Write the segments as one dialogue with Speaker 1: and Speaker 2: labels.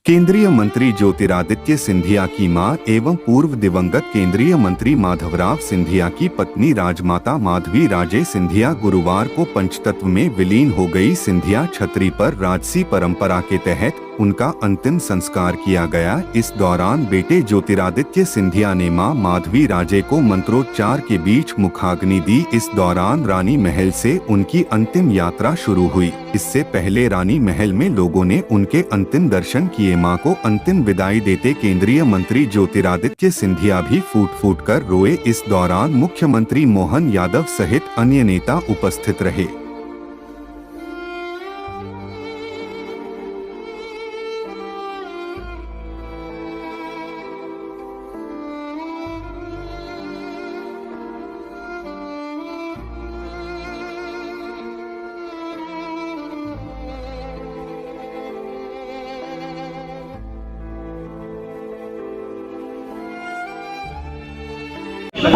Speaker 1: केंद्रीय मंत्री ज्योतिरादित्य सिंधिया की मां एवं पूर्व दिवंगत केंद्रीय मंत्री माधवराव सिंधिया की पत्नी राजमाता माधवी राजे सिंधिया गुरुवार को पंचतत्व में विलीन हो गई। सिंधिया छतरी पर राजसी परंपरा के तहत उनका अंतिम संस्कार किया गया। इस दौरान बेटे ज्योतिरादित्य सिंधिया ने मां माधवी राजे को मंत्रोच्चार के बीच मुखाग्नि दी। इस दौरान रानी महल से उनकी अंतिम यात्रा शुरू हुई। इससे पहले रानी महल में लोगों ने उनके अंतिम दर्शन किए। मां को अंतिम विदाई देते केंद्रीय मंत्री ज्योतिरादित्य सिंधिया भी फूट फूट कर रोए। इस दौरान मुख्यमंत्री मोहन यादव सहित अन्य नेता उपस्थित रहे।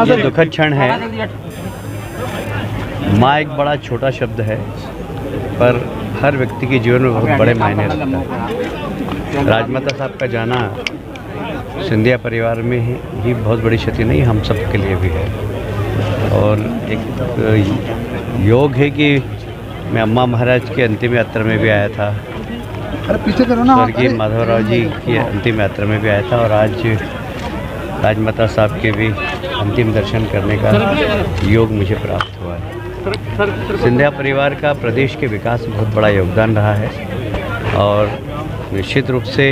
Speaker 2: ये दुखद क्षण है। माँ एक बड़ा छोटा शब्द है, पर हर व्यक्ति के जीवन में बहुत बड़े मायने रखता है। राजमाता साहब का जाना सिंधिया परिवार में ही बहुत बड़ी क्षति नहीं, हम सब के लिए भी है। और एक योग है कि मैं अम्मा महाराज के अंतिम यात्रा में भी आया था, स्वर्गीय माधवराव जी की अंतिम यात्रा में भी आया था, और आज राजमाता साहब के भी अंतिम दर्शन करने का योग मुझे प्राप्त हुआ है। सिंधिया परिवार का प्रदेश के विकास में बहुत बड़ा योगदान रहा है, और निश्चित रूप से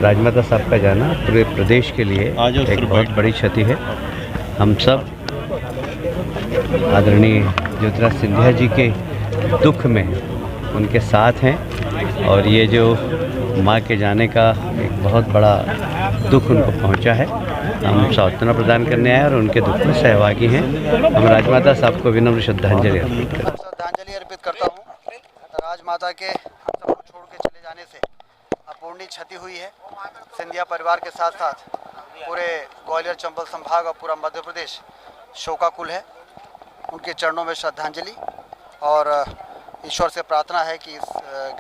Speaker 2: राजमाता साहब का जाना पूरे प्रदेश के लिए एक बहुत बड़ी क्षति है। हम सब आदरणीय ज्योतिरादित्य सिंधिया जी के दुख में उनके साथ हैं, और ये जो माँ के जाने का एक बहुत बड़ा दुख उनको पहुंचा है, हम सांत्वना प्रदान करने आए और उनके दुख में सहभागी हैं। हम राजमाता साहब को विनम्र श्रद्धांजलि
Speaker 3: अर्पित करता हूं। राजमाता के हम सबको छोड़ के चले जाने से अपूर्णीय क्षति हुई है। सिंधिया परिवार के साथ साथ पूरे ग्वालियर चंबल संभाग और पूरा मध्य प्रदेश शोकाकुल है। उनके चरणों में श्रद्धांजलि, और ईश्वर से प्रार्थना है कि इस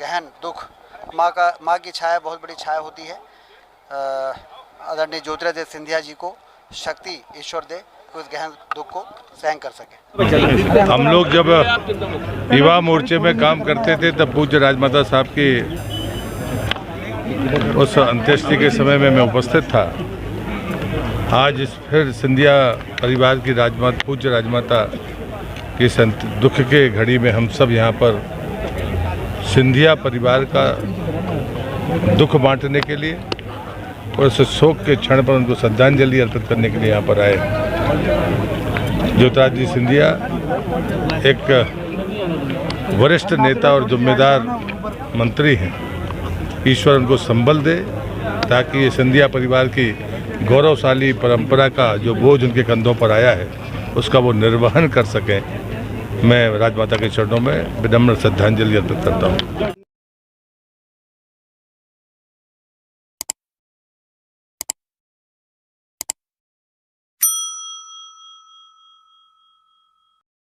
Speaker 3: गहन दुख माँ की छाया बहुत बड़ी छाया होती है। आदरणीय ज्योतिरादित्य सिंधिया जी को शक्ति ईश्वर दे कि उस गहन दुख को सहन कर सके।
Speaker 4: हम लोग जब युवा मोर्चे में काम करते थे तब पूज्य राजमाता साहब की उस अंत्येष्टि के समय में मैं उपस्थित था। आज फिर सिंधिया परिवार की पूज्य राजमाता की दुख के घड़ी में हम सब यहाँ पर सिंधिया परिवार का दुख बांटने के लिए और उस शोक के क्षण पर उनको श्रद्धांजलि अर्पित करने के लिए यहाँ पर आए। ज्योतिरादित्य सिंधिया एक वरिष्ठ नेता और जिम्मेदार मंत्री हैं। ईश्वर उनको संबल दे ताकि ये सिंधिया परिवार की गौरवशाली परंपरा का जो बोझ उनके कंधों पर आया है उसका वो निर्वहन कर सकें। मैं राजमाता के चरणों में विनम्र श्रद्धांजलि अर्पित करता हूँ।